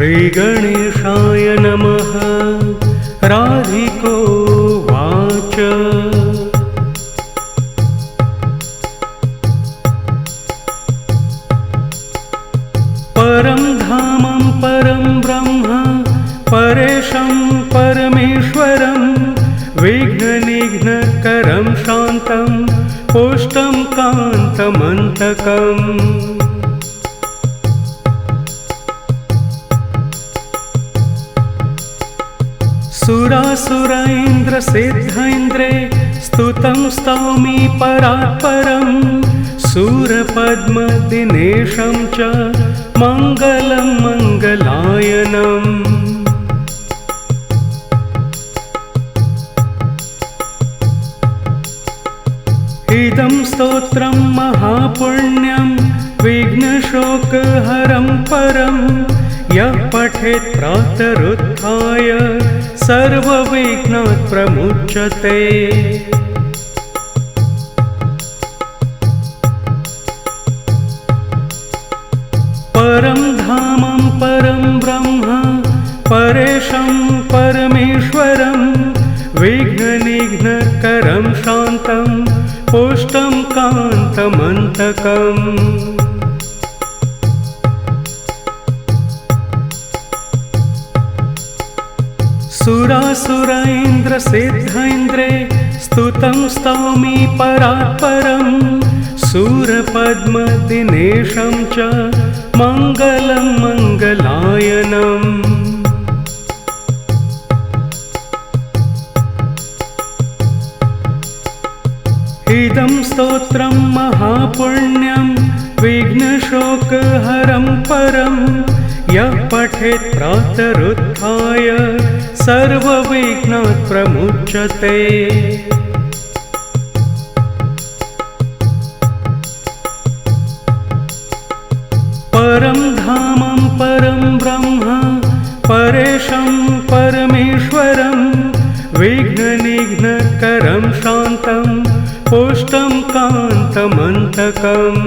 श्रीगणेशाय नमः। राधिकोवाच परं धामं परं ब्रह्म परेशं परमेश्वरं विघ्ननिघ्नकरं शान्तं पुष्टं कान्तमन्तकम्। सुरासुरैन्द्रसिद्धैन्द्रे स्तुतं स्तौमि परात्परं सूरपद्मदिनेशं च मङ्गलं मङ्गलायनम्। इदं स्तोत्रं महापुण्यं विघ्नशोकहरं परं यः पठेत् प्रातरुत्थाय सर्वविघ्नात् प्रमुच्यते। परं धामं परं ब्रह्म परेशं परमेश्वरं विघ्ननिघ्नकरं शान्तं पुष्टं कान्तमन्तकम्। सुरासुरैन्द्रसिद्धैन्द्रे स्तुतं स्तौमि परात्परं सूरपद्मदिनेशं च मङ्गलं मङ्गलायनम्। इदं स्तोत्रं महापुण्यं विघ्नशोकहरं परं यः पठेत् प्रातरुत्थाय सर्वविघ्नात् प्रमुच्यते। परं धामं परं ब्रह्म परेशं परमेश्वरं विघ्ननिघ्नकरं शान्तं पुष्टं कान्तमन्तकम्।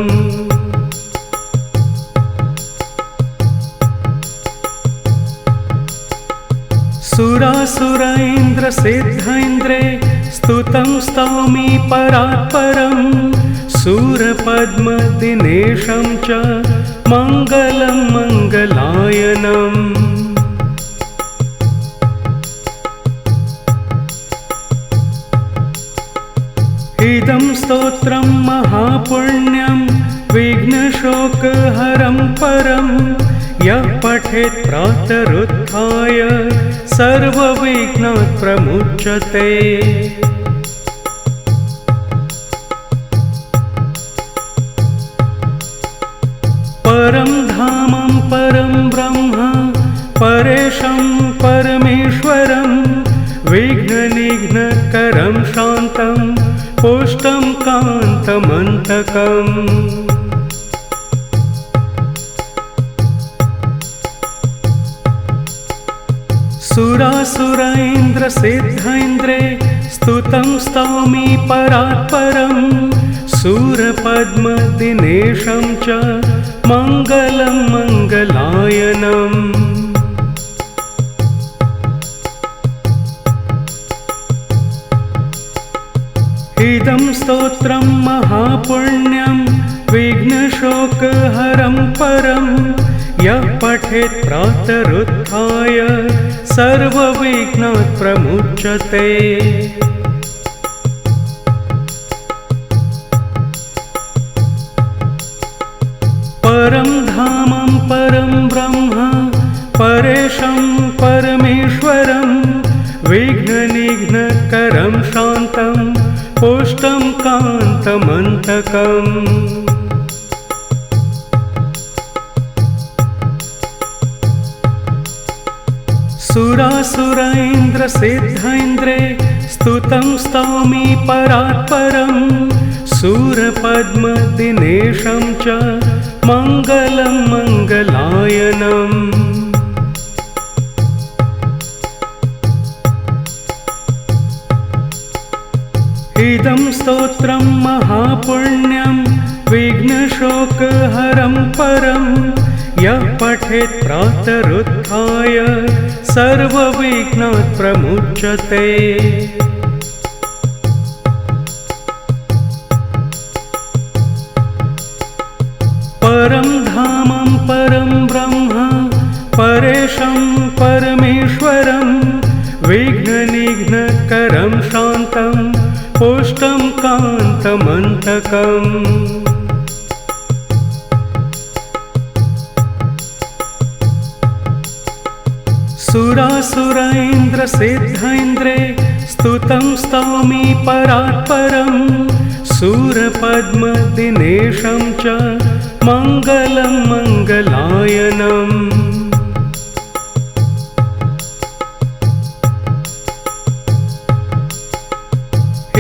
सुरासुरैन्द्रसिद्धैन्द्रे स्तुतं स्तौमि परात्परं सूरपद्मदिनेशं च मङ्गलं मङ्गलायनम्। इदं स्तोत्रं महापुण्यं विघ्नशोकहरं परं यः पठेत् प्रातरुत्थाय सर्वविघ्नात् प्रमुच्यते। परं धामं परं ब्रह्म परेशं परमेश्वरं विघ्ननिघ्नकरं शान्तं पुष्टं कान्तमन्तकम्। सुरासुरैन्द्रसिद्धैन्द्रे स्तुतं स्तौमि परात्परं सूरपद्मदिनेशं च मङ्गलं मङ्गलायनम्। इदं स्तोत्रं महापुण्यं विघ्नशोकहरं परं यः पठेत् प्रातरुत्थाय सर्वविघ्नात् प्रमुच्यते। परं धामं परं ब्रह्म परेशं परमेश्वरं विघ्ननिघ्नकरं शान्तं पुष्टं कान्तमन्तकम्। सुरासुरैन्द्रसिद्धैन्द्रे स्तुतं स्तौमि परात्परं सूरपद्मदिनेशं च मङ्गलं मङ्गलायनम्। इदं स्तोत्रं महापुण्यं विघ्नशोकहरं परं यः पठेत् प्रातरुत्थाय सर्वविघ्नात् प्रमुच्यते। परं धामं परं ब्रह्म परेशं परमेश्वरं विघ्ननिघ्नकरं शान्तं पुष्टं कान्तमन्तकम्। सुरासुरैन्द्रसिद्धैन्द्रे स्तुतं स्तौमि परात्परं सूरपद्मदिनेशं च मङ्गलं मङ्गलायनम्।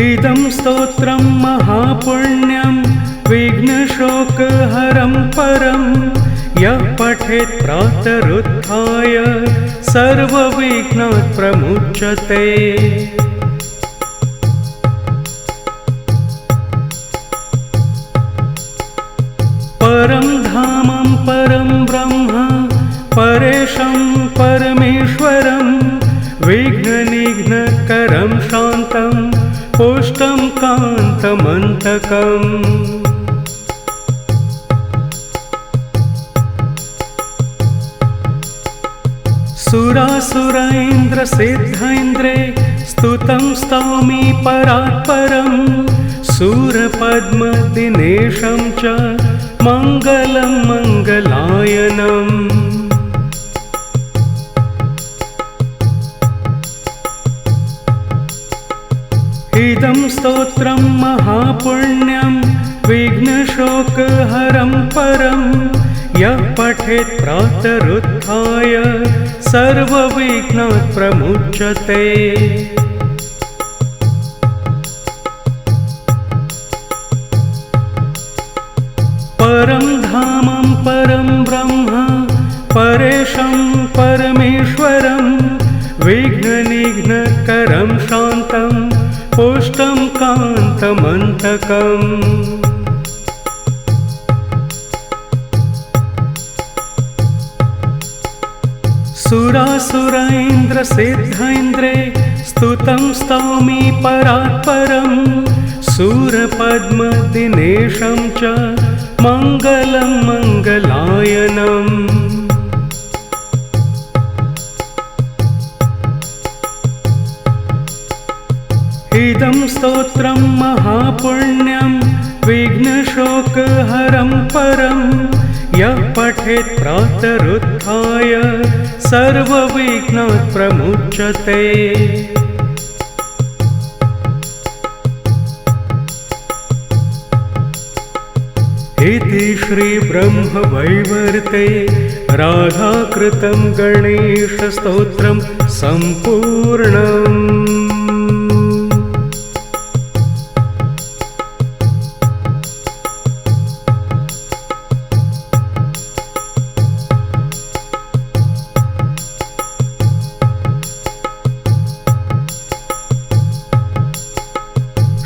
इदं स्तोत्रं महापुण्यं विघ्नशोकहरं परं यः पठेत् प्रातरुत्थाय सर्वविघ्नात् प्रमुच्यते। परं धामं परं ब्रह्म परेशं परमेश्वरं विघ्ननिघ्नकरं शान्तं पुष्टं कान्तमन्तकम्। सुरासुरैन्द्रसिद्धैन्द्रे स्तुतं स्तौमि परात्परं सूरपद्मदिनेशं च मङ्गलं मङ्गलायनम्। इदं स्तोत्रं महापुण्यं विघ्नशोकहरं परं यः पठेत् प्रातरुत्थाय सर्वविघ्नात् प्रमुच्यते। परं धामं परं ब्रह्म परेशं परमेश्वरं विघ्ननिघ्नकरं शान्तं पुष्टं कान्तमन्तकम्। सुरासुरैन्द्रसिद्धैन्द्रे स्तुतं स्तौमि परात्परं सूरपद्मदिनेशं च मङ्गलं मङ्गलायनम्। इदं स्तोत्रं महापुण्यं विघ्नशोकहरं परं यः पठेत् प्रातरुत्थाय सर्वविघ्नात् प्रमुच्यते। इति श्रीब्रह्मवैवर्ते राधाकृतं गणेशस्तोत्रं सम्पूर्णम्।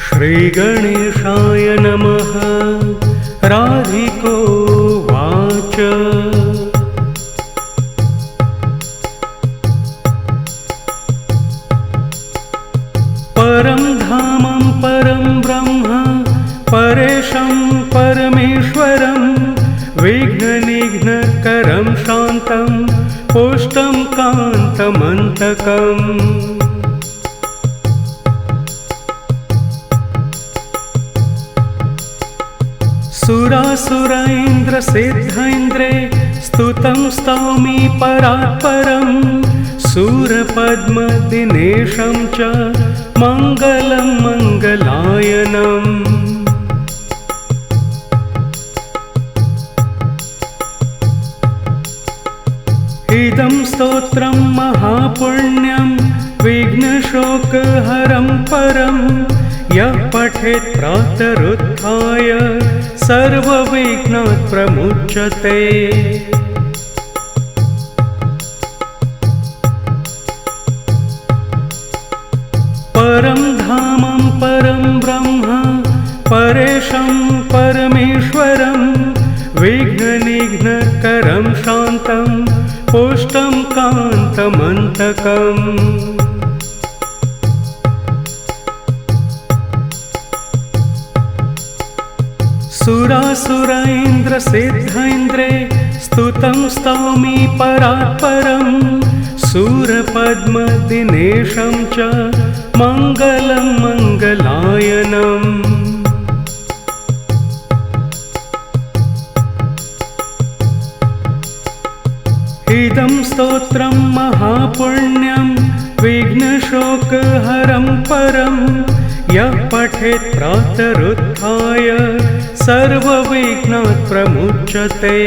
श्रीगणेशाय नमः। राधिको वाच परं धामं परं ब्रह्म परेशं परमेश्वरं विघ्ननिघ्नकरं शान्तं पुष्टं कान्तमन्तकम्। सुरासुरैन्द्रसिद्धैन्द्रे स्तुतं स्तौमि परात्परं सूरपद्मदिनेशं च मङ्गलं मङ्गलायनम्। इदं स्तोत्रं महापुण्यं विघ्नशोकहरं परं यः पठेत् प्रातरुत्थाय सर्वविघ्नात् प्रमुच्यते। परं धामं परं ब्रह्म परेशं परमेश्वरं विघ्ननिघ्नकरं शान्तं पुष्टं कान्तमन्तकम् सुरासुरैन्द्रसिद्धैन्द्रे स्तुतं स्तौमि परात्परं सूरपद्मदिनेशं च मङ्गलं मङ्गलायनम् इदं स्तोत्रं महापुण्यं विघ्नशोकहरं परं यः पठेत् प्रातरुत्थाय सर्वविघ्नात् प्रमुच्यते।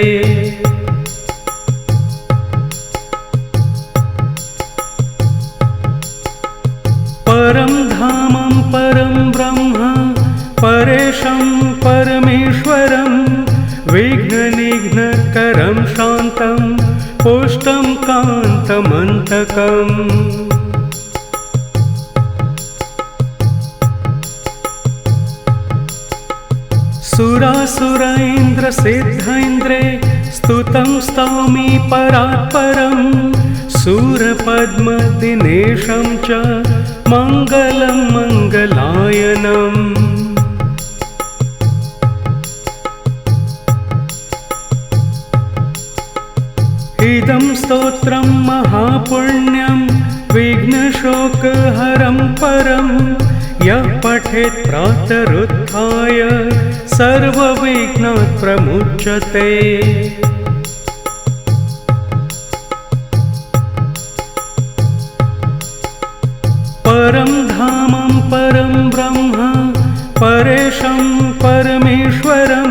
परं धामं परं ब्रह्म परेशं परमेश्वरं विघ्ननिघ्नकरं शान्तं पुष्टं कान्तमन्तकम् सुरासुरैन्द्रसिद्धैन्द्रे स्तुतं स्तौमि परात्परं सूरपद्मदिनेशं च मङ्गलं मङ्गलायनम् इदं स्तोत्रं महापुण्यं विघ्नशोकहरं परं यः पठेत् प्रातरुत्थाय सर्वविघ्नात् प्रमुच्यते। परं धामं परं ब्रह्म परेशं परमेश्वरं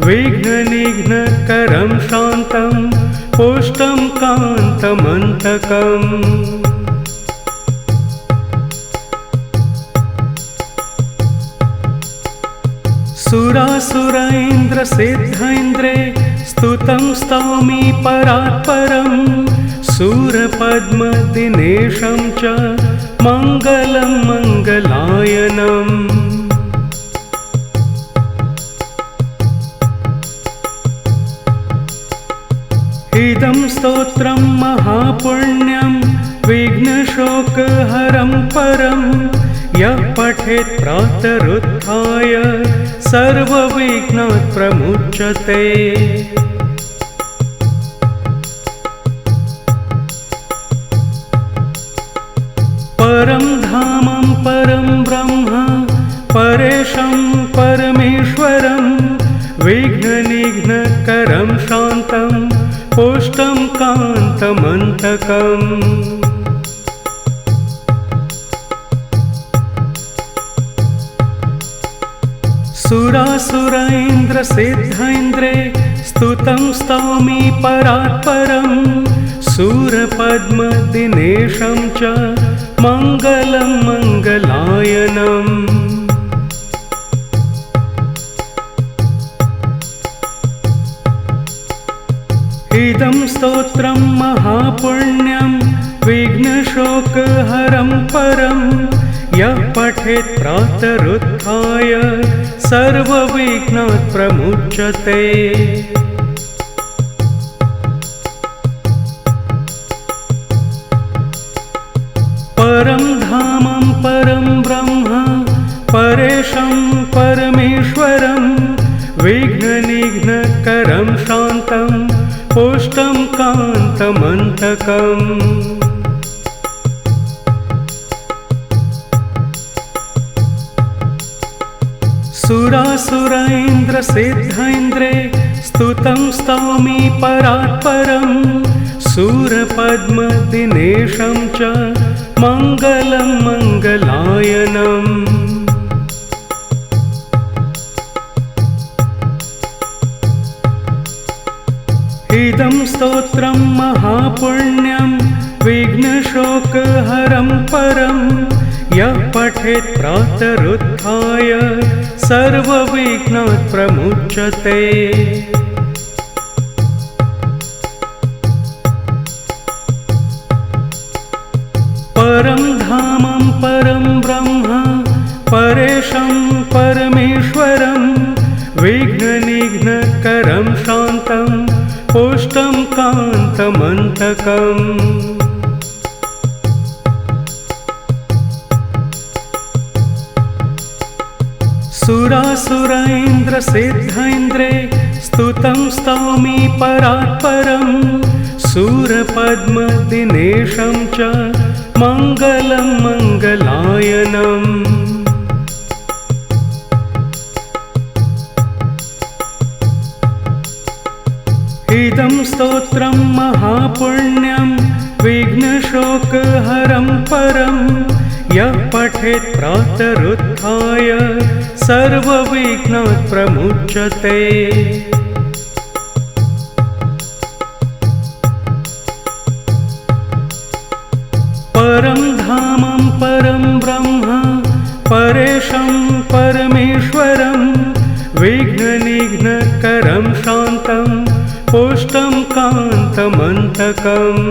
विघ्ननिघ्नकरं शान्तं पुष्टं कान्तमन्तकम् सुरासुरैन्द्रसिद्धैन्द्रे स्तुतं स्तौमि परात्परं सूरपद्मदिनेशं च मङ्गलं मङ्गलायनम् इदं स्तोत्रं महापुण्यं विघ्नशोकहरं परं यः पठेत् प्रातरुत्थाय सर्वविघ्नात् प्रमुच्यते। परं धामं परं ब्रह्म परेशं परमेश्वरं विघ्ननिघ्नकरं शान्तं पुष्टं कान्तमन्तकम् सुरासुरैन्द्रसिद्धैन्द्रे स्तुतं स्तौमि परात्परं सूरपद्मदिनेशं च मङ्गलं मङ्गलायनम् इदं स्तोत्रं महापुण्यं विघ्नशोकहरं परं यः पठेत् प्रातरुत्थाय सर्वविघ्नात् प्रमुच्यते। परं धामं परं ब्रह्म परेशं परमेश्वरं विघ्ननिघ्नकरं शान्तं पुष्टं कान्तमन्तकम् सुरासुरैन्द्रसिद्धैन्द्रे स्तुतं स्तौमि परात्परं सूरपद्मदिनेशं च मङ्गलं मङ्गलायनम् इदं स्तोत्रं महापुण्यं विघ्नशोकहरं परं यः पठेत् प्रातरुत्थाय सर्वविघ्नात् प्रमुच्यते। परं धामं परं ब्रह्म परेशं परमेश्वरं विघ्ननि विघ्ननिघ्नकरं शान्तं पुष्टं कान्तमन्तकम् सुरासुरैन्द्रसिद्धैन्द्रे स्तुतं स्तौमि परात्परं सूरपद्मदिनेशं च मङ्गलं मङ्गलायनम् इदं स्तोत्रं महापुण्यं विघ्नशोकहरं परं यः पठेत् प्रातरुत्थाय सर्वविघ्नात् प्रमुच्यते। परं धामं परं ब्रह्म परेशं परमेश्वरं विघ्ननिघ्नकरं शान्तं पुष्टं कान्तमन्तकम्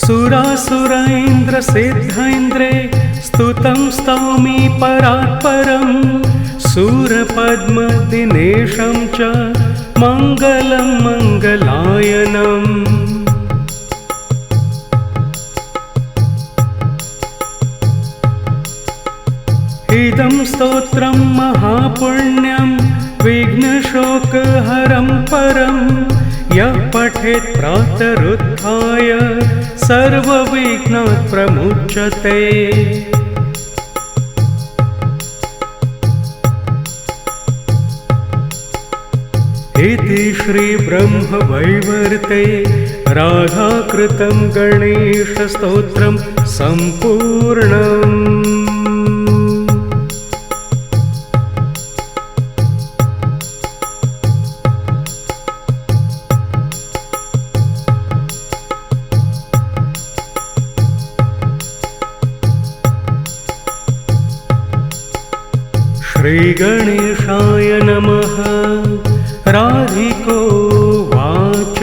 सुरासुरैन्द्रसिद्धैन्द्रे स्तुतं स्तौमि परात्परं सूरपद्मदिनेशं च मङ्गलं मङ्गलायनम् इदं स्तोत्रं महापुण्यं विघ्नशोकहरं परं यः पठेत् प्रातरुत्थाय सर्वविघ्नात् प्रमुच्यते। इति श्रीब्रह्मवैवर्ते राधाकृतं गणेशस्तोत्रं सम्पूर्णम्। श्रीगणेशाय नमः। राधिकोवाच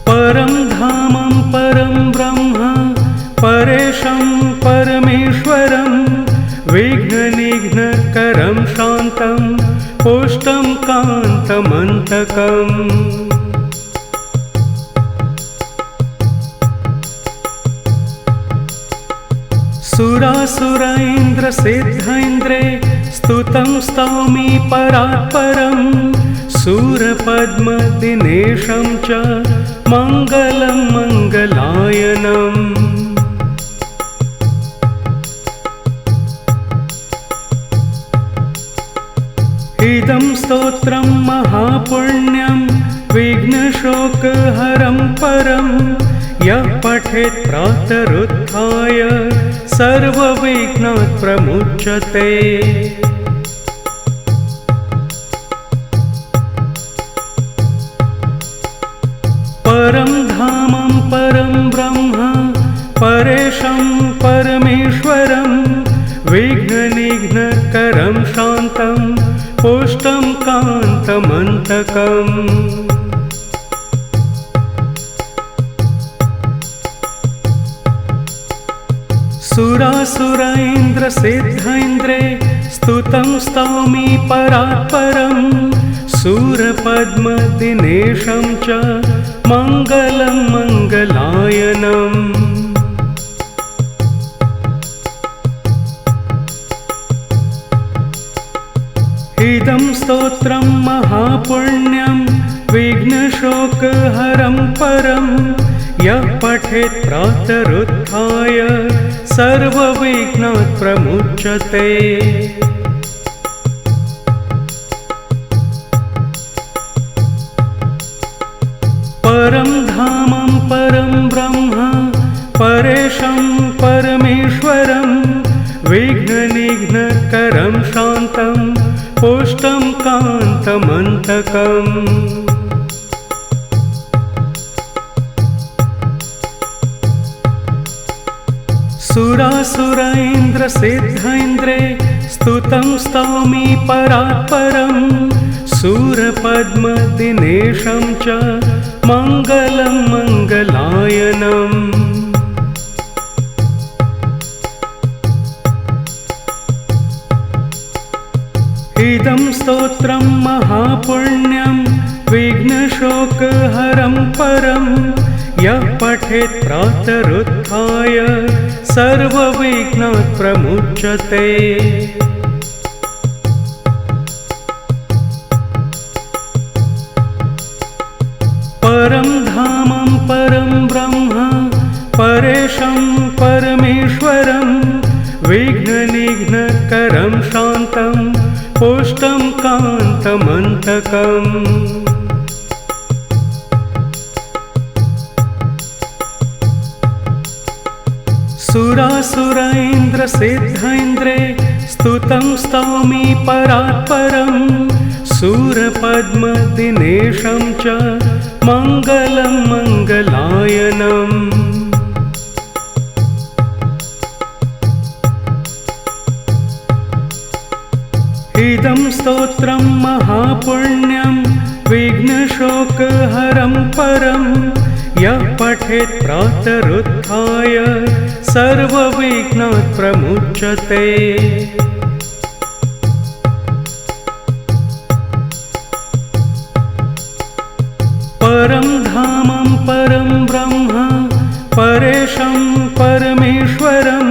परं धामं परं ब्रह्म परेशं परमेश्वरं विघ्ननिघ्नकरं शान्तं पुष्टं कान्तमन्तकम् सुरासुरैन्द्रसिद्धैन्द्रे स्तुतं स्तौमि परात्परं सूरपद्मदिनेशं च मङ्गलं मङ्गलायनम् इदं स्तोत्रं महापुण्यं विघ्नशोकहरं परं यः पठेत् प्रातरुत्थाय सर्वविघ्नात् प्रमुच्यते। परं धामं परं ब्रह्म परेशं परमेश्वरं विघ्ननिघ्नकरं शान्तं पुष्टं कान्तमन्तकम् सुरासुरैन्द्रसिद्धैन्द्रे स्तुतं स्तौमि परात्परं सूरपद्मदिनेशं च मङ्गलं मङ्गलायनम् इदं स्तोत्रं महापुण्यं विघ्नशोकहरं परं यः पठेत् प्रातरुत्थाय सर्वविघ्नात् प्रमुच्यते। परं धामं परं ब्रह्म परेशं परमेश्वरं विघ्ननिघ्नकरं शान्तं पुष्टं कान्तमन्तकम् सुरासुरैन्द्रसिद्धैन्द्रे स्तुतं स्तौमि परात्परम् सूरपद्मदिनेशं च मङ्गलं मङ्गलायनम् इदं स्तोत्रं महापुण्यं विघ्नशोकहरं परं यः पठेत् प्रातरुत्थाय सर्वविघ्नात् प्रमुच्यते। परं धामं परं ब्रह्म परेशं परमेश्वरं विघ्ननिघ्नकरं शान्तं पुष्टं कान्तमन्तकम् सुरासुरैन्द्रसिद्धैन्द्रे स्तुतं स्तौमि परात्परं सूरपद्मदिनेशं च मङ्गलं मङ्गलायनम् इदं स्तोत्रं महापुण्यं विघ्नशोकहरं परं यः पठेत् प्रातरुत्थाय सर्वविघ्नात् प्रमुच्यते। परं धामं परं ब्रह्म परेशं परमेश्वरं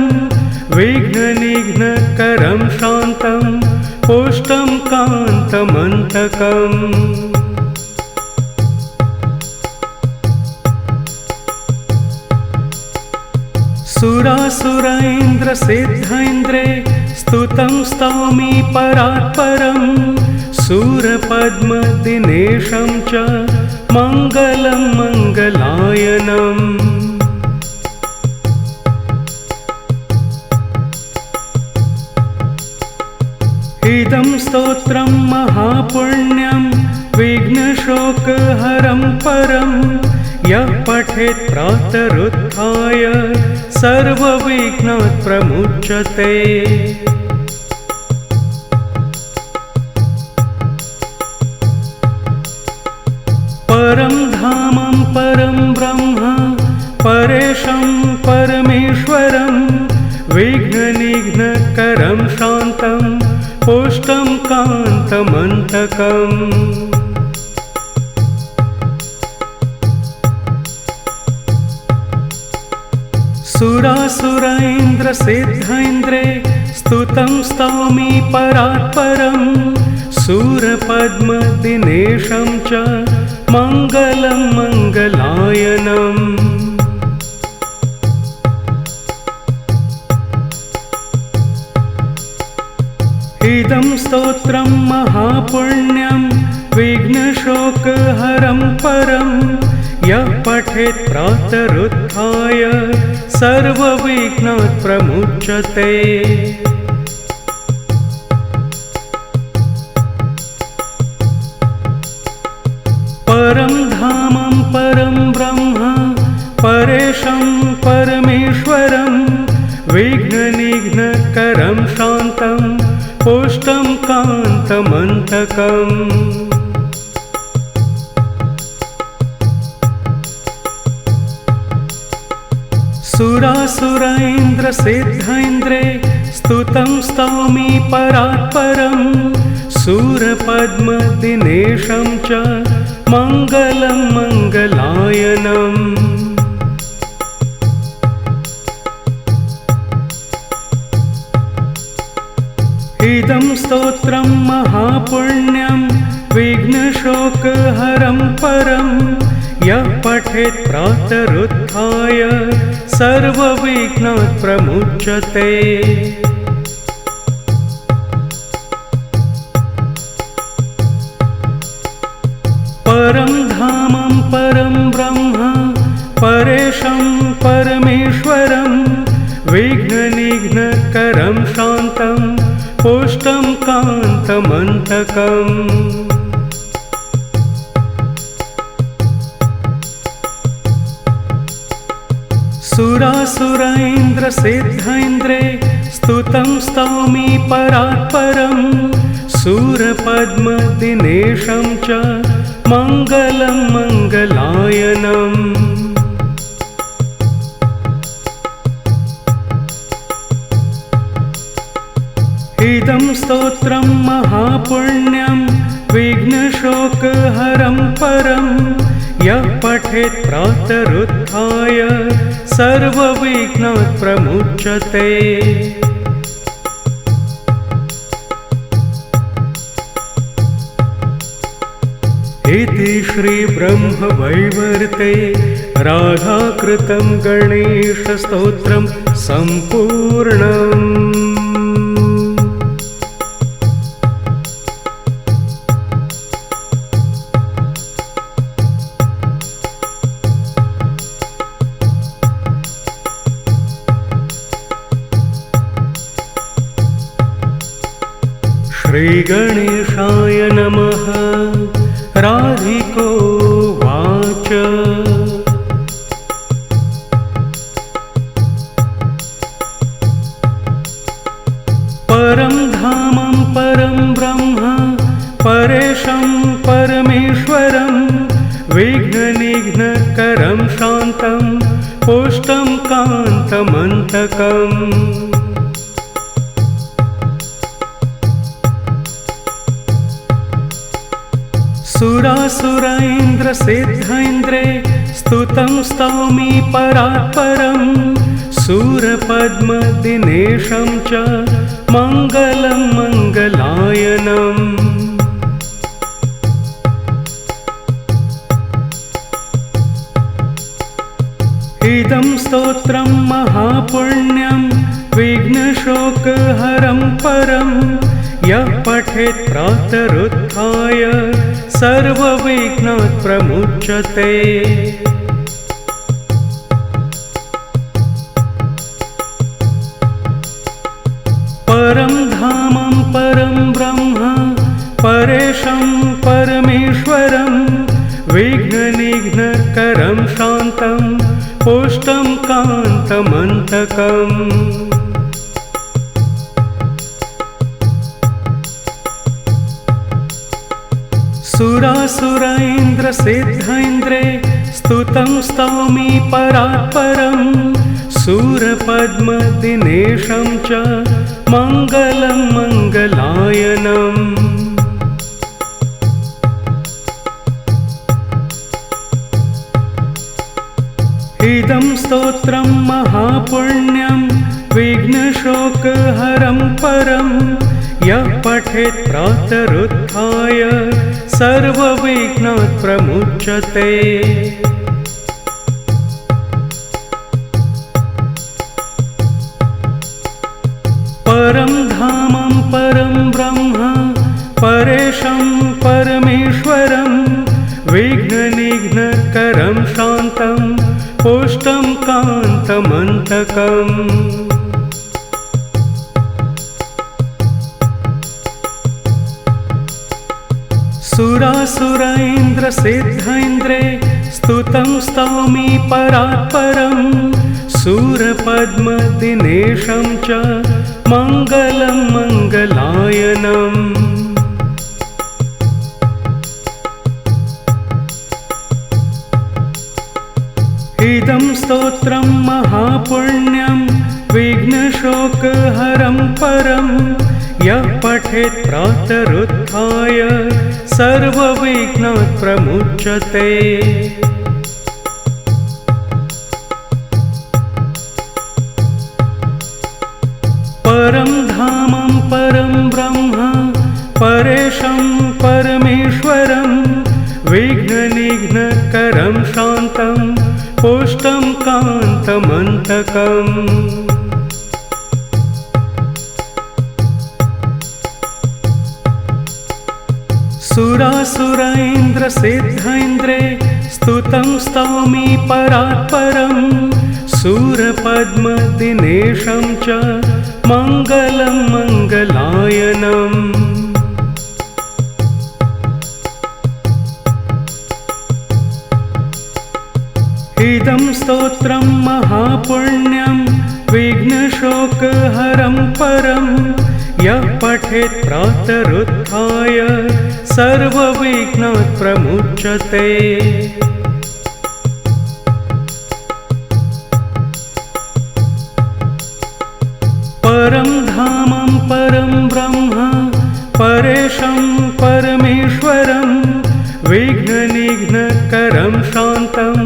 विघ्ननिघ्नकरं शान्तं पुष्टं कान्तमन्तकम् सुरासुरैन्द्रसिद्धैन्द्रे स्तुतं स्तौमि परात्परं सूरपद्मदिनेशं च मङ्गलं मङ्गलायनम् इदं स्तोत्रं महापुण्यं विघ्नशोकहरं परं यः पठेत् प्रातरुत्थाय सर्वविघ्नात् प्रमुच्यते। परं धामं परं ब्रह्म परेशं परमेश्वरं विघ्ननिघ्नकरं शान्तं पुष्टं कान्तमन्तकम् सुरासुरैन्द्रसिद्धैन्द्रे स्तुतं स्तौमि परात्परं सूरपद्मदिनेशं च मङ्गलं मङ्गलायनम् इदं स्तोत्रं महापुण्यं विघ्नशोकहरं परं यः पठेत् प्रातरुत्थाय सर्वविघ्नात् प्रमुच्यते। परं धामं परं ब्रह्म परेशं परमेश्वरं विघ्ननिघ्नकरं शान्तं पुष्टं कान्तमन्तकम् सुरासुरैन्द्रसिद्धैन्द्रे स्तुतं स्तौमि परात्परं सूरपद्मदिनेशं च मङ्गलं मङ्गलायनम् इदं स्तोत्रं महापुण्यं विघ्नशोकहरं परं यः पठेत् प्रातरुत्थाय सर्वविघ्नात् प्रमुच्यते। परं धामं परं ब्रह्म परेशं परमेश्वरं विघ्ननिघ्नकरं शान्तं पुष्टं कान्तमन्तकम् सुरासुरैन्द्रसिद्धैन्द्रे स्तुतं स्तौमि परात्परम् सूरपद्मदिनेशं च मङ्गलं मङ्गलायनम् इदं स्तोत्रं महापुण्यं विघ्नशोकहरं परं यः पठेत् प्रातरुत्थाय सर्वविघ्नात् प्रमुच्यते। इति श्रीब्रह्मवैवर्ते राधाकृतं गणेशस्तोत्रं सम्पूर्णम्। श्रीगणेशाय नमः। राधिकोवाच परं धामं परं ब्रह्म परेशं परमेश्वरं विघ्ननिघ्नकरं शान्तं पुष्टं कान्तमन्तकम् सुरासुरैन्द्रसिद्धैन्द्रे स्तुतं स्तौमि परात्परं सूरपद्मदिनेशं च मङ्गलं मङ्गलायनम्। इदं स्तोत्रं महापुण्यं विघ्नशोकहरं परं यः पठेत् प्रातरुत्थाय सर्वविघ्नात् प्रमुच्यते। परं धामं परं ब्रह्म परेशं परमेश्वरं विघ्ननिघ्नकरं शान्तं पुष्टं कान्तमन्तकम् सुरासुरैन्द्रसिद्धैन्द्रे स्तुतं स्तौमि परात्परं सूरपद्मदिनेशं च मङ्गलं मङ्गलायनम्। इदं स्तोत्रं महापुण्यं विघ्नशोकहरं परं यः पठेत् प्रातरुत्थाय सर्वविघ्नात् प्रमुच्यते। परं धामं परं ब्रह्म परेशं परमेश्वरं विघ्ननिघ्नकरं शान्तं पुष्टं कान्तमन्तकम् सुरासुरैन्द्रसिद्धैन्द्रे स्तुतं स्तौमि परात्परं सूरपद्मदिनेशं च मङ्गलं मङ्गलायनम्। इदं स्तोत्रं महापुण्यं विघ्नशोकहरं परं यः पठेत् प्रातरुत्थाय सर्वविघ्नात् प्रमुच्यते। परं धामं परं ब्रह्म परेशं परमेश्वरं विघ्ननिघ्नकरं शान्तं पुष्टं कान्तमन्तकम् सुरासुरैन्द्रसिद्धैन्द्रे स्तुतं स्तौमि परात्परं सूरपद्मदिनेशं च मङ्गलं मङ्गलायनम्। इदं स्तोत्रं महापुण्यं विघ्नशोकहरं परं यः पठेत् प्रातरुत्थाय सर्वविघ्नात् प्रमुच्यते। परं धामं परं ब्रह्म परेशं परमेश्वरं विघ्ननिघ्नकरं शान्तं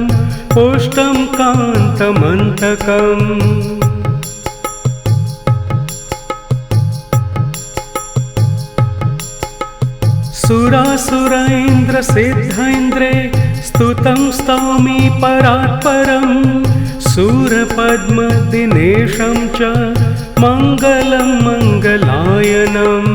पुष्टं कान्तमन्तकम्। सुरासुरैन्द्रसिद्धैन्द्रे स्तुतं स्तौमि परात्परं सूरपद्मदिनेशं च मङ्गलं मङ्गलायनम्।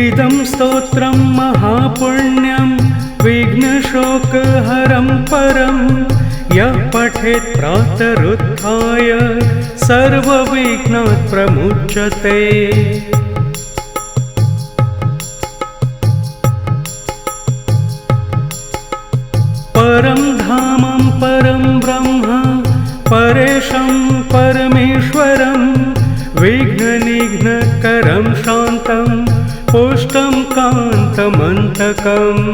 इदं स्तोत्रं महापुण्यं विघ्नशोकहरं परं यः पठेत् प्रातरुत्थाय सर्वविघ्नात् प्रमुच्यते। परं धामं परं ब्रह्म परेशं परमेश्वरं विघ्ननिघ्नकरं शान्तं पुष्टं कान्तमन्तकम्।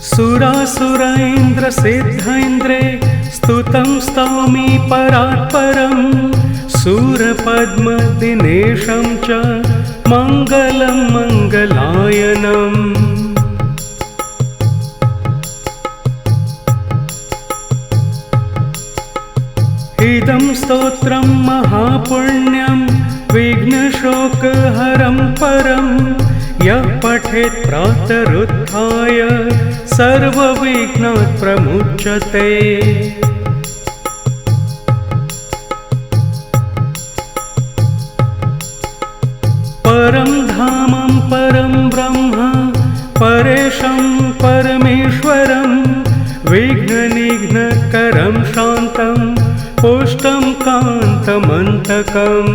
सुरासुरैन्द्रसिद्धैन्द्रे स्तुतं स्तौमि परात्परं सूरपद्मदिनेशं च मङ्गलं मङ्गलायनम्। इदं स्तोत्रं महापुण्यं विघ्नशोकहरं परं यः पठेत् प्रातरुत्थाय सर्वविघ्नात् प्रमुच्यते। परं धामं परं ब्रह्म परेशं परमेश्वरं विघ्ननिघ्नकरं शान्तं पुष्टं कान्तमन्तकम्।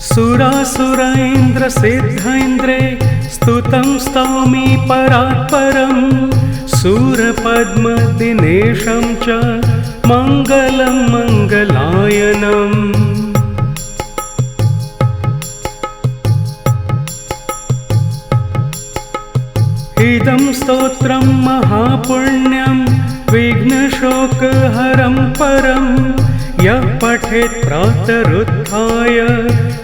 सुरासुरैन्द्रसिद्धैन्द्रे स्तुतं स्तौमि परात्परं सूरपद्मदिनेशं च मङ्गलं मङ्गलायनम्। इदं स्तोत्रं महापुण्यं विघ्नशोकहरं परं यः पठेत् प्रातरुत्थाय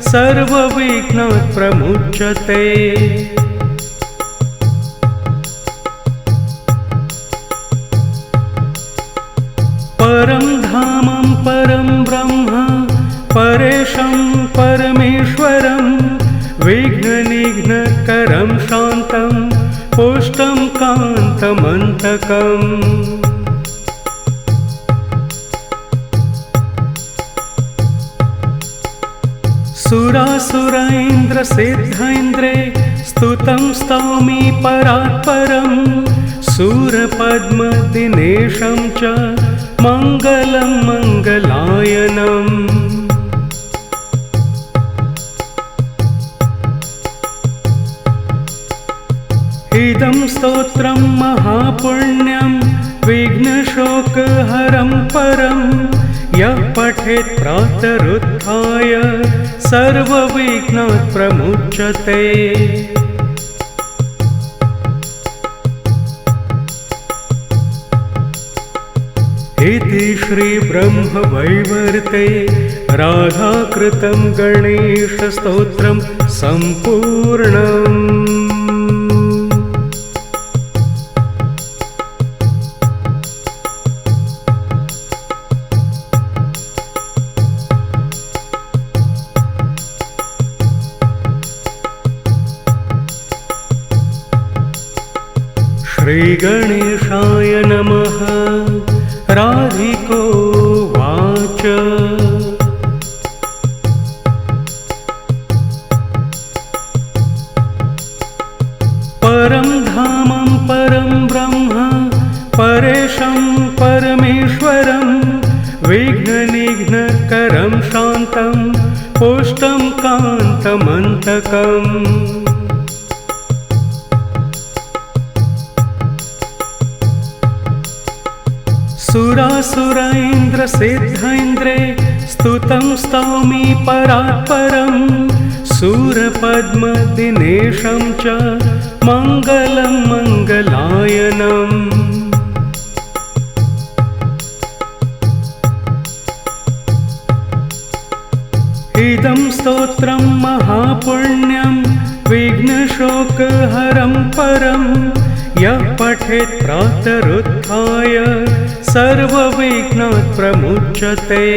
सर्वविघ्नात् प्रमुच्यते। परं धामं परं ब्रह्म परेशं परमेश्वरं विघ्ननिघ्नकरं शान्तं पुष्टं कान्तमन्तकम्। सुरासुरैन्द्रसिद्धैन्द्रे स्तुतं स्तौमि परात्परं सूरपद्मदिनेशं च मङ्गलं मङ्गलायनम्। इदं स्तोत्रं महापुण्यं विघ्नशोकहरं परं यः पठेत् प्रातरुत्थाय सर्वविघ्नात् प्रमुच्यते। इति श्रीब्रह्मवैवर्ते राधाकृतं गणेशस्तोत्रं सम्पूर्णम्। श्रीगणेशाय नमः। राधिकोवाच परं धामं परं ब्रह्म विघ्ननिघ्नकरं शान्तं पुष्टं कान्तमन्तकम् सुरासुरैन्द्रसिद्धैन्द्रे स्तुतं स्तौमि परात्परम् सूरपद्मदिनेशं च मङ्गलं मङ्गलायनम् इदं स्तोत्रं महापुण्यं विघ्नशोकहरं परं यः पठेत् प्रातरुत्थाय सर्वविघ्नात् प्रमुच्यते।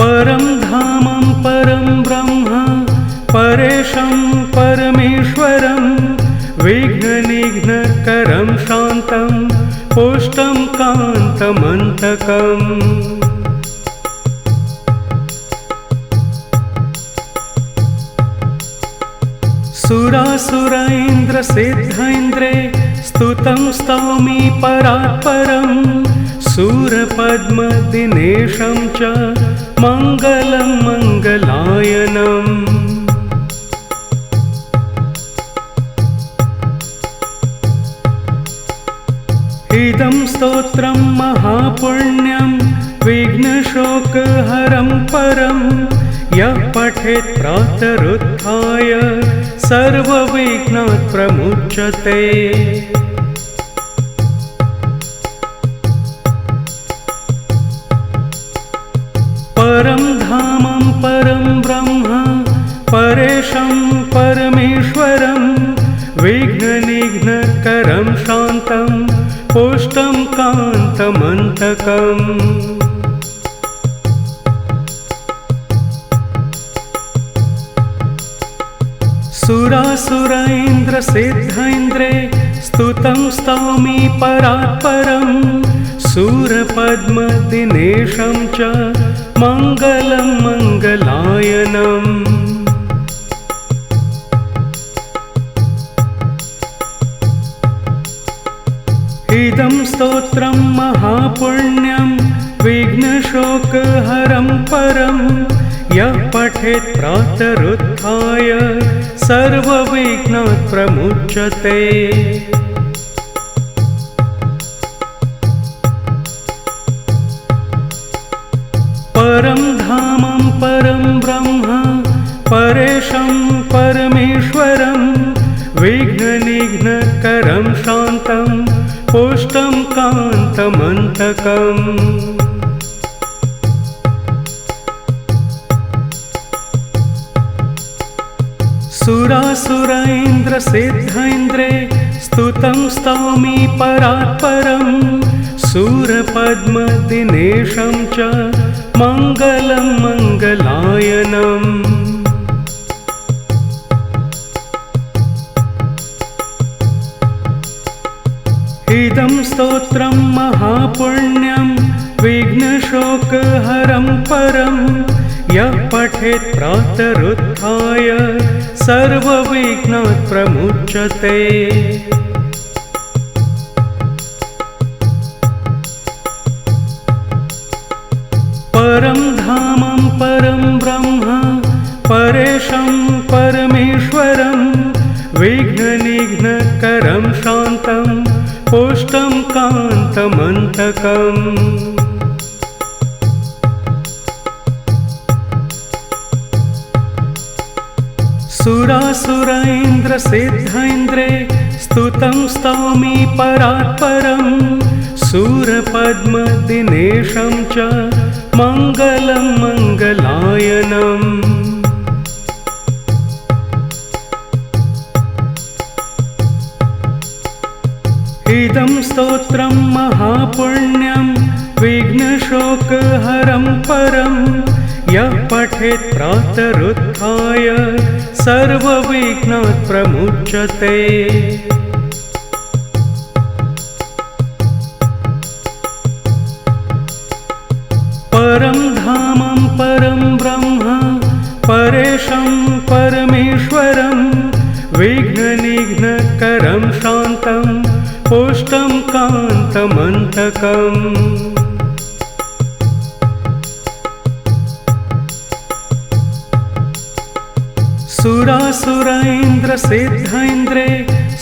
परं धामं परं ब्रह्म परेशं परमेश्वरं विघ्ननिघ्नकरं शान्तं पुष्टं कान्तमन्तकम् सुरासुरैन्द्रसिद्धैन्द्रे स्तुतं स्तौमि परात्परं सूरपद्मदिनेशं च मङ्गलं मङ्गलायनम् इदं स्तोत्रं महापुण्यं विघ्नशोकहरं परं यः पठेत् प्रातरुत्थाय सर्वविघ्नात् प्रमुच्यते। परं धामं परं ब्रह्म परेशं परमेश्वरं विघ्ननिघ्नकरं शान्तं पुष्टं कान्तमन्तकम् सुरासुरैन्द्रसिद्धैन्द्रे स्तुतं स्तौमि परात्परं सूरपद्मदिनेशं च मङ्गलं मङ्गलायनम् इदं स्तोत्रं महापुण्यं विघ्नशोकहरं परं यः पठेत् प्रातरुत्थाय सर्वविघ्नात् प्रमुच्यते। परं धामं परं ब्रह्म परेशं परमेश्वरं विघ्ननिघ्नकरं शान्तं पुष्टं कान्तमन्तकम् सुरासुरैन्द्रसिद्धैन्द्रे स्तुतं स्तौमि परात्परं सूरपद्मदिनेशं च मङ्गलं मङ्गलायनम् इदं स्तोत्रं महापुण्यं विघ्नशोकहरं परं यः पठेत् प्रातरुत्थाय सर्वविघ्नात् प्रमुच्यते। परं धामं परं ब्रह्म परेशं परमेश्वरं विघ्ननिघ्नकरं शान्तं पुष्टं कान्तमन्तकम् सुरासुरैन्द्रसिद्धैन्द्रे स्तुतं स्तौमि परात्परं सूरपद्मदिनेशं च मङ्गलं मङ्गलायनम् इदं स्तोत्रं महापुण्यं विघ्नशोकहरं परं यः पठेत् प्रातरुत्थाय सर्वविघ्नात् प्रमुच्यते। परं धामं परं ब्रह्म परेशं परमेश्वरं विघ्ननिघ्नकरं शान्तं शान्तं पुष्टं कान्तमन्तकम् सुरासुरैन्द्रसिद्धैन्द्रे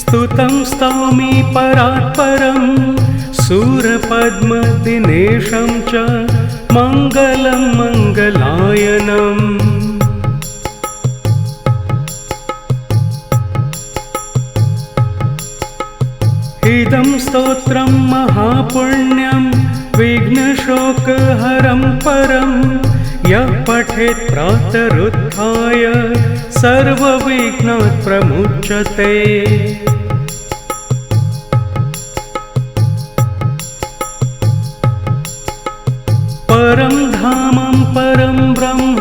स्तुतं स्तौमि परात्परम् सूरपद्मदिनेशं च मङ्गलं मङ्गलायनम् इदं स्तोत्रं महापुण्यं विघ्नशोकहरं परं यः पठेत् प्रातरुत्थाय सर्वविघ्नात् प्रमुच्यते। परं धामं परं ब्रह्म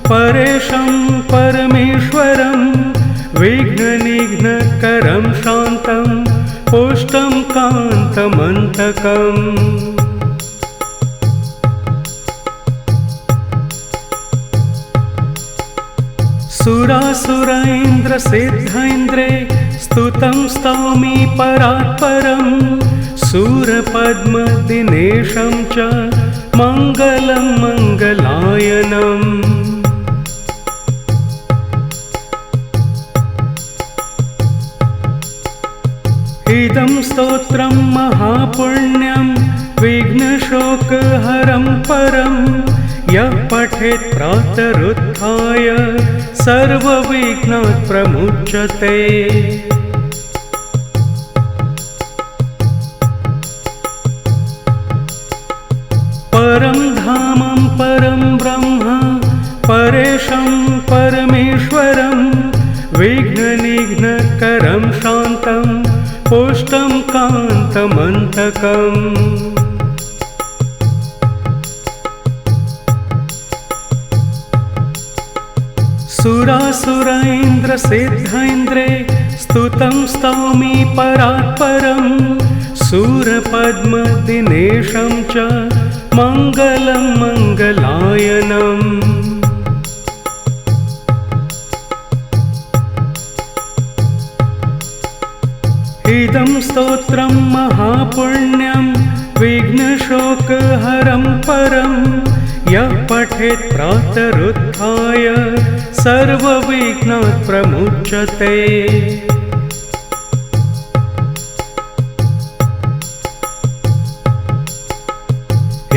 परेशं परमेश्वरं विघ्ननिघ्नकरं शान्तं पुष्टं कान्तमन्तकम् सुरासुरैन्द्रसिद्धैन्द्रे स्तुतं स्तौमि परात्परं सूरपद्मदिनेशं च मङ्गलं मङ्गलायनम् इदं स्तोत्रं महापुण्यं विघ्नशोकहरं परं यः पठेत् प्रातरुत्थाय सर्वविघ्नात् प्रमुच्यते। परं धामं परं ब्रह्म परेशं परमेश्वरं विघ्ननिघ्नकरं शान्तं पुष्टं कान्तमन्तकम् सुरासुरैन्द्रसिद्धैन्द्रे स्तुतं स्तौमि परात्परं सूरपद्मदिनेशं च मङ्गलं मङ्गलायनम् इदं स्तोत्रं महापुण्यं विघ्नशोकहरं परं यः पठेत् प्रातरुत्थाय सर्वविघ्नात् प्रमुच्यते।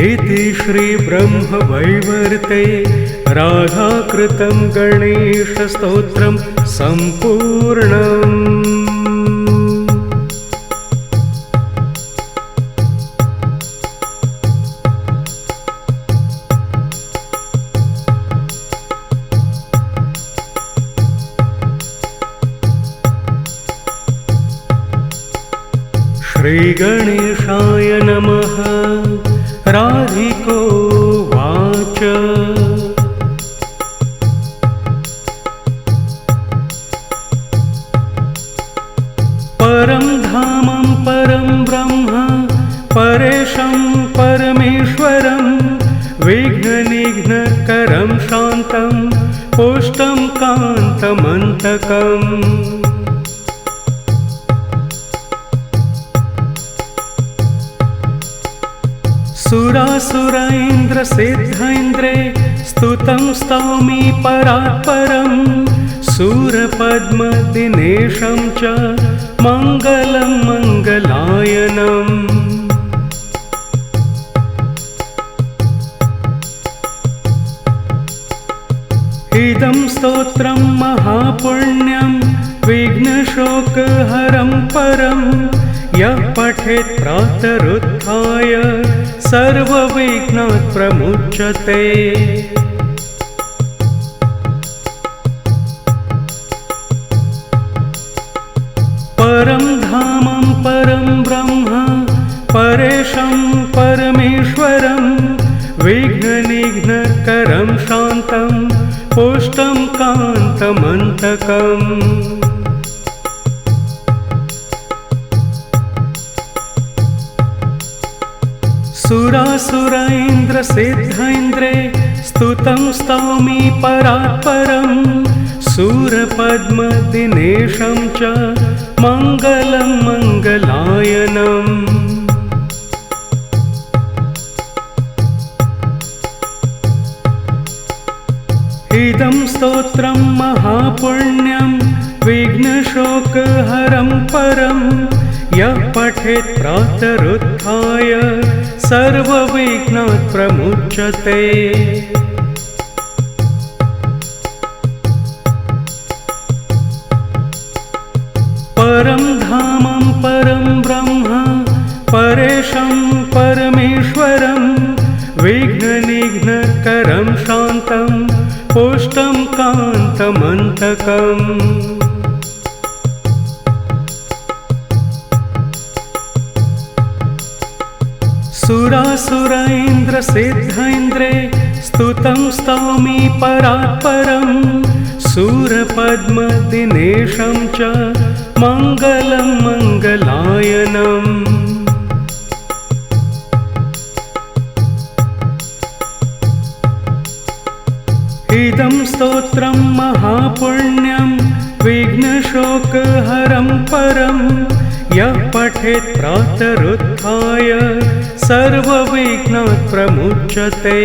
इति श्रीब्रह्मवैवर्ते राधाकृतं गणेशस्तोत्रं सम्पूर्णम्। श्रीगणेशाय नमः। राधिकोवाच परं धामं परं ब्रह्म परेशं परमेश्वरं विघ्ननिघ्नकरं शान्तं पुष्टं कान्तमन्तकम् सुरासुरैन्द्रसिद्धैन्द्रे स्तुतं स्तौमि परात्परं सूरपद्मदिनेशं च मङ्गलं मङ्गलायनम् इदं स्तोत्रं महापुण्यं विघ्नशोकहरं परं यः पठेत् प्रातरुत्थाय सर्वविघ्नात् प्रमुच्यते। परं धामं परं ब्रह्म परेशं परमेश्वरं विघ्ननिघ्नकरं शान्तं पुष्टं कान्तमन्तकम् सुरासुरैन्द्रसिद्धैन्द्रे स्तुतं स्तौमि परात्परं सूरपद्मदिनेशं च मङ्गलं मङ्गलायनम्। इदं स्तोत्रं महापुण्यं विघ्नशोकहरं परं यः पठेत् प्रातरुत्थाय सर्वविघ्नात् प्रमुच्यते। परं धामं परं ब्रह्म परेशं परमेश्वरं विघ्ननिघ्नकरं शान्तं पुष्टं कान्तमन्तकम्। सुरासुरैन्द्रसिद्धैन्द्रे स्तुतं स्तौमि परात्परं सूरपद्मदिनेशं च मङ्गलं मङ्गलायनम्। इदं स्तोत्रं महापुण्यं विघ्नशोकहरं परं यः पठेत् प्रातरुत्थाय सर्वविघ्नात् प्रमुच्यते।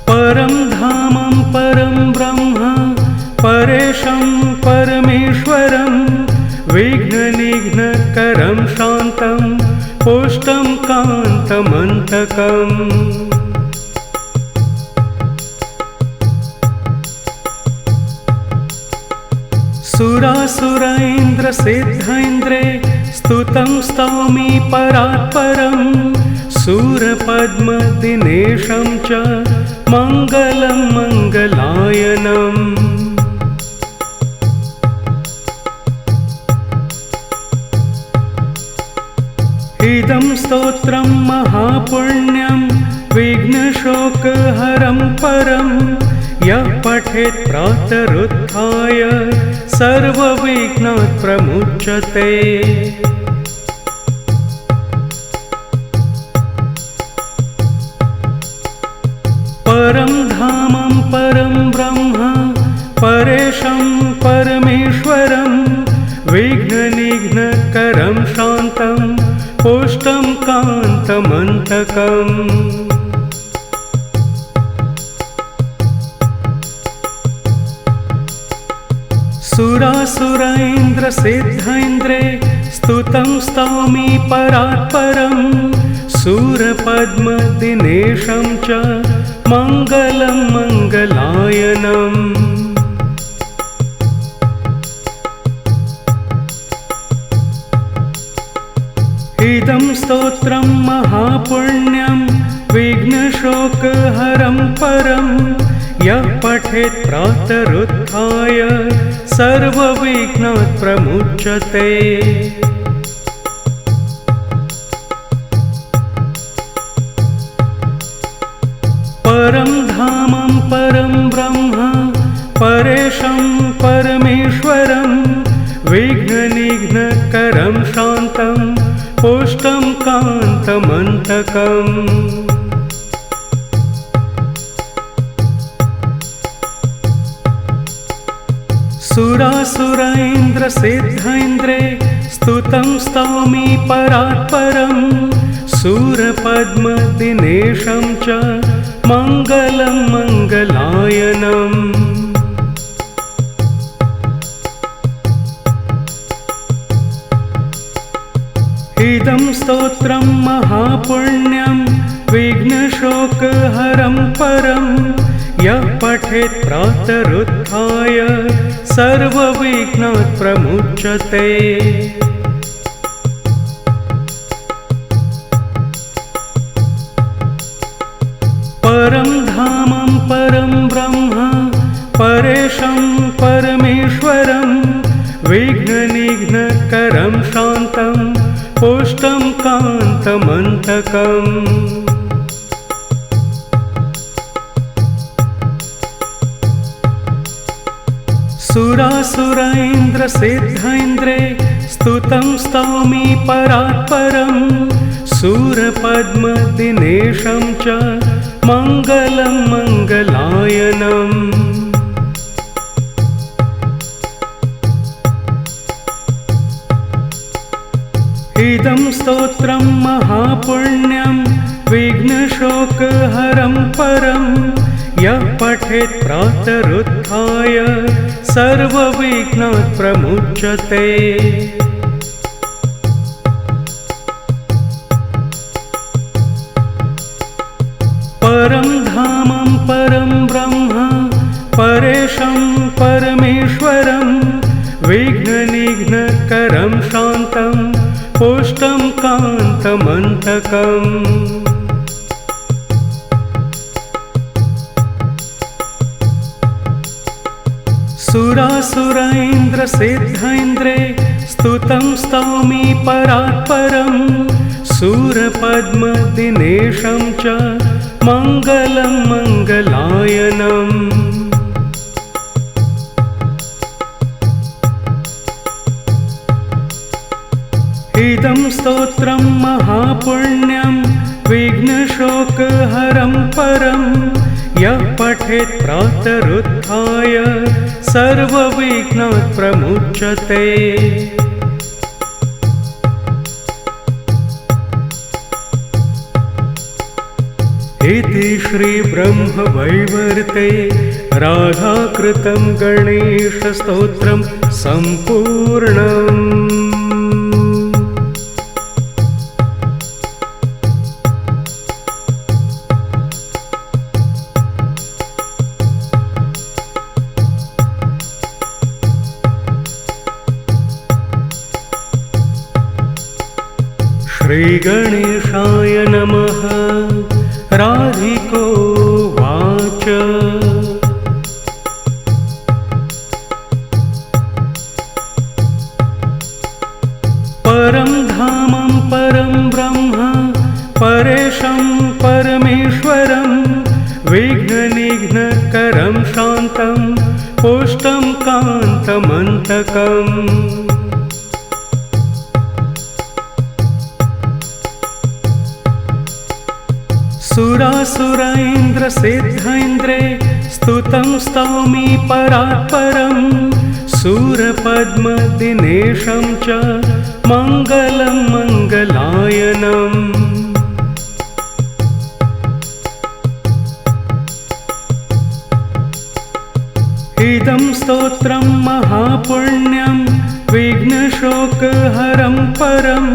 परं धामं परं ब्रह्म परेशं परमेश्वरं विघ्ननिघ्नकरं शान्तं पुष्टं कान्तमन्तकम्। सुरासुरैन्द्रसिद्धैन्द्रे स्तुतं स्तौमि परात्परं सूरपद्मदिनेशं च मङ्गलं मङ्गलायनम्। इदं स्तोत्रं महापुण्यं विघ्नशोकहरं परं यः पठेत् प्रातरुत्थाय सर्वविघ्नात् प्रमुच्यते। परं धामं परं ब्रह्म परेशं परमेश्वरं विघ्ननिघ्नकरं शान्तं पुष्टं कान्तमन्तकम्। सुरासुरैन्द्रसिद्धैन्द्रे स्तुतं स्तौमि परात्परं सूरपद्मदिनेशं च मङ्गलं मङ्गलायनम्। इदं स्तोत्रं महापुण्यं विघ्नशोकहरं परं यः पठेत् प्रातरुत्थाय सर्वविघ्नात् प्रमुच्यते। परं धामं परं ब्रह्म परेशं परमेश्वरं विघ्ननिघ्नकरं शान्तं पुष्टं कान्तमन्तकम्। सुरासुरैन्द्रसिद्धैन्द्रे स्तुतं स्तौमि परात्परं सूरपद्मदिनेशं च मङ्गलं मङ्गलायनम्। इदं स्तोत्रं महापुण्यं विघ्नशोकहरं परं यः पठेत् प्रातरुत्थाय सर्वविघ्नात् प्रमुच्यते। परं धामं परं ब्रह्म परेशं परमेश्वरं विघ्ननिघ्नकरं शान्तं पुष्टं कान्तमन्तकम्। सुरासुरैन्द्रसिद्धैन्द्रे स्तुतं स्तौमि परात्परं सूरपद्मदिनेशं च मङ्गलं मङ्गलायनम्। इदं स्तोत्रं महापुण्यं विघ्नशोकहरं परं यः पठेत् प्रातरुत्थाय सर्वविघ्नात् प्रमुच्यते। परं धामं परं ब्रह्म परेशं परमेश्वरं विघ्ननिघ्नकरं शान्तं पुष्टं कान्तमन्तकम्। सुरासुरैन्द्रसिद्धैन्द्रे स्तुतं स्तौमि परात्परं सूरपद्मदिनेशं च मङ्गलं मङ्गलायनम्। इदं स्तोत्रं महापुण्यं विघ्नशोकहरं परं यः पठेत् प्रातरुत्थाय सर्वविघ्नात् प्रमुच्यते। इति श्रीब्रह्मवैवर्ते राधाकृतं गणेशस्तोत्रं सम्पूर्णम्। श्रीगणेशाय नमः। राधिकोवाच परं धामं परं ब्रह्म परेशं परमेश्वरं विघ्ननिघ्नकरं शान्तं पुष्टं कान्तमन्तकम्। सुरासुरैन्द्रसिद्धैन्द्रे स्तुतं स्तौमि परात्परं सूरपद्मदिनेशं च मङ्गलं मङ्गलायनम्। इदं स्तोत्रं महापुण्यं विघ्नशोकहरं परं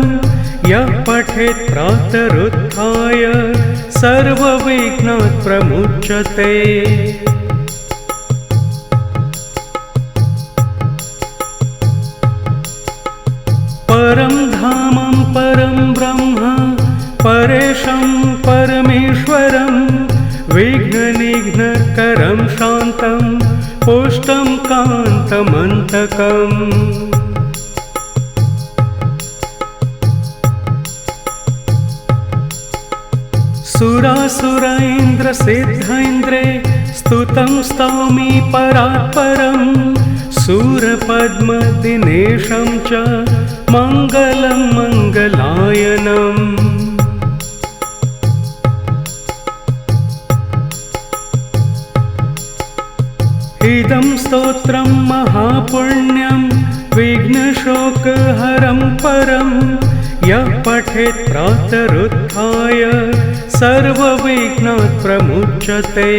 यः पठेत् प्रातरुत्थाय सर्वविघ्नात् प्रमुच्यते। परं धामं परं ब्रह्म परेशं परमेश्वरं विघ्ननिघ्नकरं शान्तं पुष्टं कान्तमन्तकम्। सुरासुरैन्द्रसिद्धैन्द्रे स्तुतं स्तौमि परात्परं सूरपद्मदिनेशं च मङ्गलं मङ्गलायनम्। इदं स्तोत्रं महापुण्यं विघ्नशोकहरं परं यः पठेत् प्रातरुत्थाय सर्वविघ्नात् प्रमुच्यते।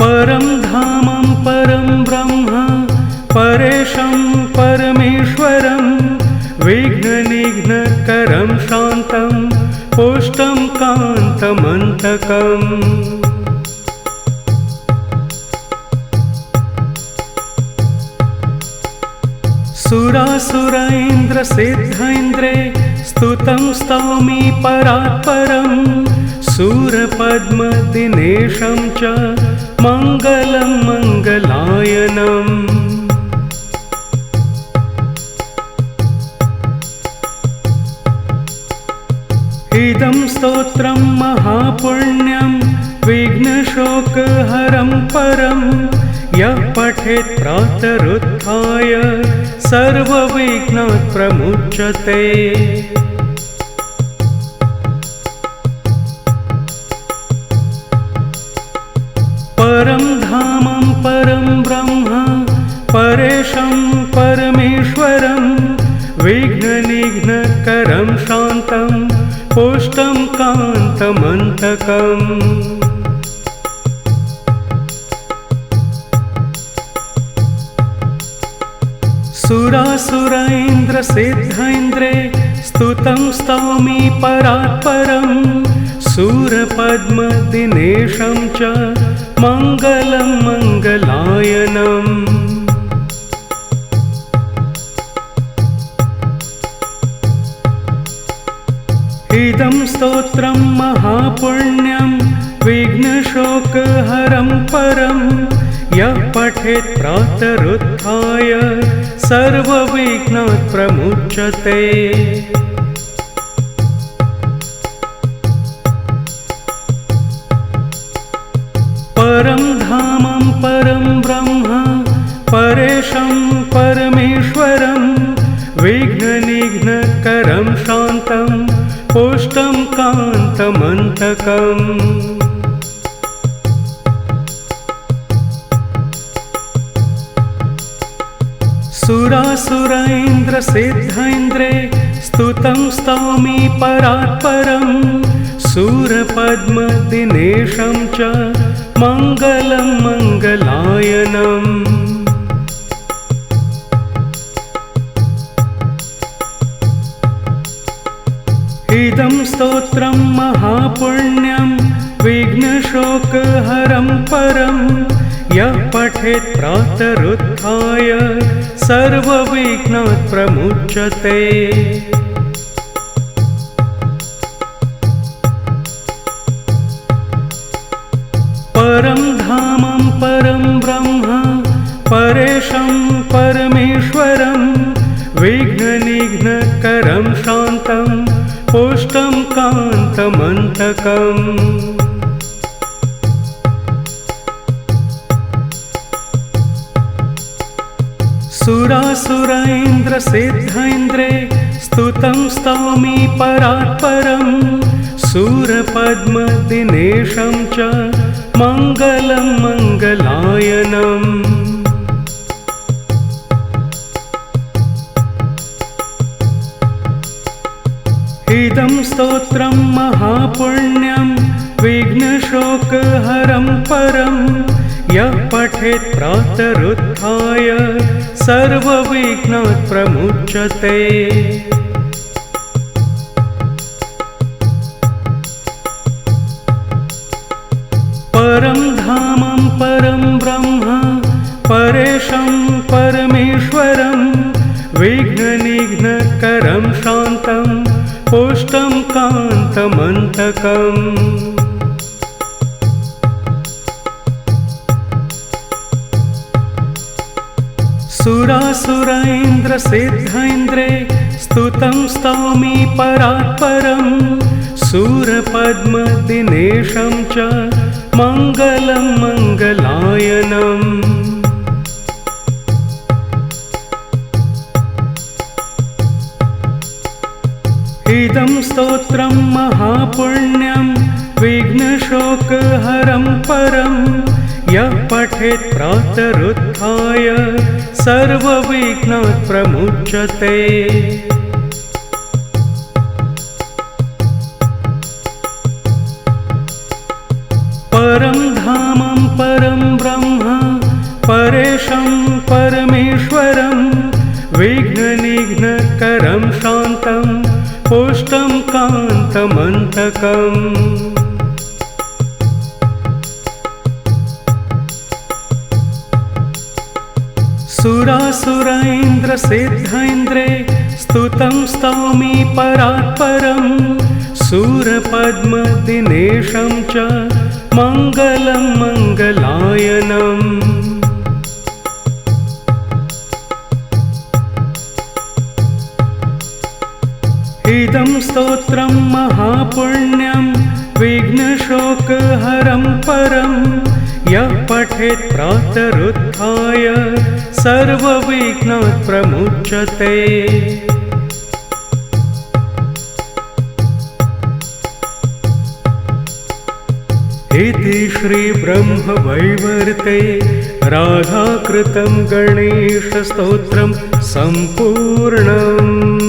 परं धामं परं ब्रह्म परेशं परमेश्वरं विघ्ननिघ्नकरं शान्तं पुष्टं कान्तमन्तकम्। सुरासुरैन्द्रसिद्धैन्द्रे स्तुतं स्तौमि परात्परं सूरपद्मदिनेशं च मङ्गलं मङ्गलायनम्। इदं स्तोत्रं महापुण्यं विघ्नशोकहरं परं यः पठेत् प्रातरुत्थाय सर्वविघ्नात् प्रमुच्यते। परं धामं परं ब्रह्म परेशं परमेश्वरं विघ्ननिघ्नकरं शान्तं पुष्टं कान्तमन्तकम्। सुरासुरैन्द्रसिद्धैन्द्रे स्तुतं स्तौमि परात्परं सूरपद्मदिनेशं च मङ्गलं मङ्गलायनम्। इदं स्तोत्रं महापुण्यं विघ्नशोकहरं परं यः पठेत् प्रातरुत्थाय सर्वविघ्नात् प्रमुच्यते। परं धामं परं ब्रह्म परेशं परमेश्वरं विघ्ननिघ्नकरं शान्तं पुष्टं कान्तमन्तकम्। सुरासुरैन्द्रसिद्धैन्द्रे स्तुतं स्तौमि परात्परं सूरपद्मदिनेशं च मङ्गलं मङ्गलायनम्। इदं स्तोत्रं महापुण्यं विघ्नशोकहरं परं यः पठेत् प्रातरुत्थाय सर्वविघ्नात् प्रमुच्यते। परं धामं परं ब्रह्म परेशं परमेश्वरं विघ्ननिघ्नकरं शान्तं पुष्टं कान्तमन्तकम्। सुरासुरैन्द्रसिद्धैन्द्रे स्तुतं स्तौमि परात्परं सूरपद्मदिनेशं च मङ्गलं मङ्गलायनम्। इदं स्तोत्रं महापुण्यं विघ्नशोकहरं परं यः पठेत् प्रातरुत्थाय सर्वविघ्नात् प्रमुच्यते। परं धामं परं ब्रह्म परेशं परमेश्वरं विघ्ननिघ्नकरं शान्तं पुष्टं कान्तमन्तकम्। सुरासुरैन्द्रसिद्धैन्द्रे स्तुतं स्तौमि परात्परं सूरपद्मदिनेशं च मङ्गलं मङ्गलायनम्। इदं स्तोत्रं महापुण्यं विघ्नशोकहरं परं यः पठेत् प्रातरुत्थाय सर्वविघ्नात् प्रमुच्यते। परं धामं परं ब्रह्म परेशं परमेश्वरं विघ्ननिघ्नकरं शान्तं पुष्टं कान्तमन्तकम्। सुरासुरैन्द्रसिद्धैन्द्रे स्तुतं स्तौमि परात्परं सूरपद्मदिनेशं च मङ्गलं मङ्गलायनम्। इदं स्तोत्रं महापुण्यं विघ्नशोकहरं परं यः पठेत् प्रातरुत्थाय सर्वविघ्नात् प्रमुच्यते। इति श्रीब्रह्मवैवर्ते राधाकृतं गणेशस्तोत्रं सम्पूर्णम्।